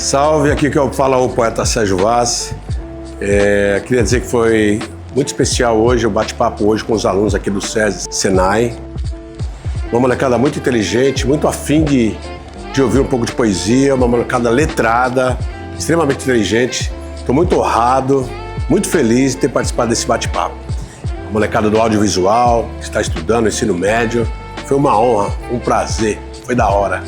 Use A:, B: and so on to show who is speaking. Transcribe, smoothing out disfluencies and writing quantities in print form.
A: Salve, aqui que eu falo é o poeta Sergio. Queria dizer que foi muito especial hoje, o bate-papo hoje com os alunos aqui do SESI, Senai. Uma molecada muito inteligente, muito afim de ouvir um pouco de poesia, uma molecada letrada, extremamente inteligente. Estou muito honrado, muito feliz de ter participado desse bate-papo. A molecada do audiovisual, que está estudando ensino médio, foi uma honra, um prazer, foi da hora.